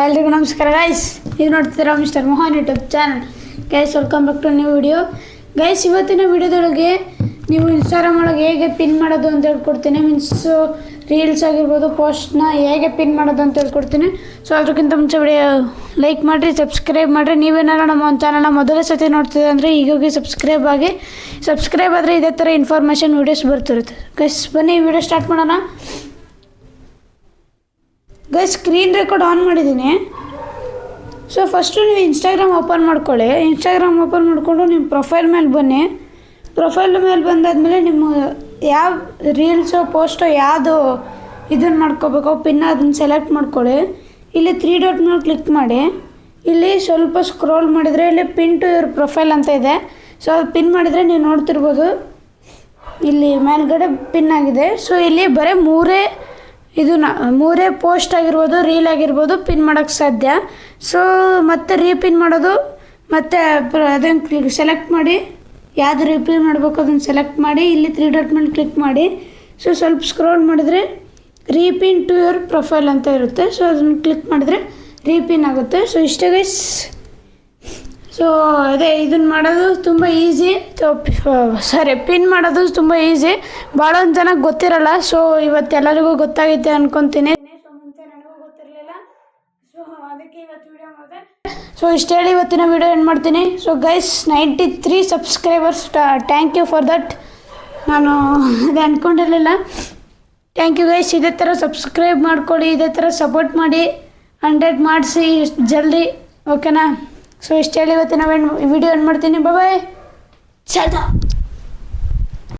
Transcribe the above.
ಎಲ್ರಿಗೂ ನಮಸ್ಕಾರ ಗೈಸ್. ನೀವು ನೋಡ್ತಿದ್ದೀರಾ mister Mohan YouTube channel. Guys welcome back to new video. Guys ಇವತ್ತಿನ ವಿಡಿಯೋದೊಳಗೆ ನೀವು ಇನ್ಸ್ಟಾಗ್ರಾಮ್ ಒಳಗೆ ಹೇಗೆ ಪಿನ್ ಮಾಡೋದು ಅಂತ ಹೇಳ್ಕೊಡ್ತೀನಿ. ಮೀನ್ಸ್ ರೀಲ್ಸ್ ಆಗಿರ್ಬೋದು, ಪೋಸ್ಟ್ನ ಹೇಗೆ ಪಿನ್ ಮಾಡೋದು ಅಂತ ಹೇಳ್ಕೊಡ್ತೀನಿ. ಸೊ ಅದಕ್ಕಿಂತ ಮುಂಚೆ ವಿಡಿಯೋ ಲೈಕ್ ಮಾಡಿರಿ, ಸಬ್ಸ್ಕ್ರೈಬ್ ಮಾಡಿರಿ. ನೀವೇನಾರು ನಮ್ಮ ಒಂದು ಚಾನಲ್ನ ಮೊದಲೇ ಸತಿ ನೋಡ್ತಿದ್ದೆ ಅಂದರೆ ಈಗೋಗಿ ಸಬ್ಸ್ಕ್ರೈಬ್ ಆಗಿ. ಸಬ್ಸ್ಕ್ರೈಬ್ ಆದರೆ ಇದೇ ಥರ ಇನ್ಫಾರ್ಮೇಷನ್ ವೀಡಿಯೋಸ್ ಬರ್ತಿರುತ್ತೆ. ಗೈಸ್ ಬನ್ನಿ ವಿಡಿಯೋ ಸ್ಟಾರ್ಟ್ ಮಾಡೋಣ. ಗೈಸ್ ಸ್ಕ್ರೀನ್ ರೆಕಾರ್ಡ್ ಆನ್ ಮಾಡಿದ್ದೀನಿ. ಸೊ ಫಸ್ಟು ನೀವು ಇನ್ಸ್ಟಾಗ್ರಾಮ್ ಓಪನ್ ಮಾಡ್ಕೊಳ್ಳಿ. ಇನ್ಸ್ಟಾಗ್ರಾಮ್ ಓಪನ್ ಮಾಡಿಕೊಂಡು ನಿಮ್ಮ ಪ್ರೊಫೈಲ್ ಮೇಲೆ ಬನ್ನಿ. ಪ್ರೊಫೈಲ್ ಮೇಲೆ ಬಂದಾದಮೇಲೆ ನಿಮ್ಮ ಯಾವ ರೀಲ್ಸು ಪೋಸ್ಟು ಯಾವುದು ಇದನ್ನು ಮಾಡ್ಕೋಬೇಕು ಪಿನ್ ಅದನ್ನು ಸೆಲೆಕ್ಟ್ ಮಾಡ್ಕೊಳ್ಳಿ. ಇಲ್ಲಿ 3 ಡಾಟ್ ಮೇಲೆ ಕ್ಲಿಕ್ ಮಾಡಿ. ಇಲ್ಲಿ ಸ್ವಲ್ಪ ಸ್ಕ್ರೋಲ್ ಮಾಡಿದರೆ ಇಲ್ಲಿ ಪಿನ್ ಟು ಯುವರ್ ಪ್ರೊಫೈಲ್ ಅಂತ ಇದೆ. ಸೊ ಅದು ಪಿನ್ ಮಾಡಿದರೆ ನೀವು ನೋಡ್ತಿರ್ಬೋದು ಇಲ್ಲಿ ಮೇಲ್ಗಡೆ ಪಿನ್ ಆಗಿದೆ. ಸೊ ಇಲ್ಲಿ ಬರೀ ಮೂರೇ ಪೋಸ್ಟ್ ಆಗಿರ್ಬೋದು, ರೀಲ್ ಆಗಿರ್ಬೋದು ಪಿನ್ ಮಾಡೋಕ್ಕೆ ಸಾಧ್ಯ. ಸೊ ಮತ್ತೆ ರೀಪಿನ್ ಮಾಡೋದು, ಮತ್ತು ಅದನ್ನು ಸೆಲೆಕ್ಟ್ ಮಾಡಿ ಯಾವುದು ರೀಪಿನ್ ಮಾಡಬೇಕು ಅದನ್ನು ಸೆಲೆಕ್ಟ್ ಮಾಡಿ. ಇಲ್ಲಿ 3 ಡಾಟ್ ಮೇಲೆ ಕ್ಲಿಕ್ ಮಾಡಿ. ಸೊ ಸ್ವಲ್ಪ ಸ್ಕ್ರೋಲ್ ಮಾಡಿದರೆ ರೀಪಿನ್ ಟು ಯುವರ್ ಪ್ರೊಫೈಲ್ ಅಂತ ಇರುತ್ತೆ. ಸೊ ಅದನ್ನು ಕ್ಲಿಕ್ ಮಾಡಿದರೆ ರೀಪಿನ್ ಆಗುತ್ತೆ. ಸೊ ಇಷ್ಟೇ ಗೈಸ್. ಸೊ ಅದೇ ಇದನ್ನು ಮಾಡೋದು ತುಂಬ ಈಸಿ. ಪಿನ್ ಮಾಡೋದು ತುಂಬ ಈಸಿ. ಭಾಳ ಒಂದು ಜನಕ್ಕೆ ಗೊತ್ತಿರಲ್ಲ. ಸೊ ಇವತ್ತೆಲ್ಲರಿಗೂ ಗೊತ್ತಾಗೈತೆ ಅನ್ಕೊತೀನಿ. ಸೊ ಮುಂಚೆ ನನಗೂ ಗೊತ್ತಿರಲಿಲ್ಲ. ಸೊ ಅದಕ್ಕೆ ಇವತ್ತು ವಿಡಿಯೋ ಮಾಡಿದೆ. ಸೊ ಇಷ್ಟು ಹೇಳಿ ಇವತ್ತಿನ ವಿಡಿಯೋ ಏನು ಮಾಡ್ತೀನಿ. So guys 93 subscribers. Thank you for that. ನಾನು ಅದೇ ಅಂದ್ಕೊಂಡಿರಲಿಲ್ಲ. Thank you guys. ಇದೇ ಥರ ಸಬ್ಸ್ಕ್ರೈಬ್ ಮಾಡ್ಕೊಳ್ಳಿ, ಇದೇ ಥರ ಸಪೋರ್ಟ್ ಮಾಡಿ, 100 ಮಾಡಿಸಿ ಜಲ್ದಿ, ಓಕೆನಾ. ಸೊ ಇಷ್ಟು ಹೇಳಿ ಇವತ್ತಿನ ವಿಡಿಯೋ ಏನು ಮಾಡ್ತೀನಿ. ಬಾಯ್.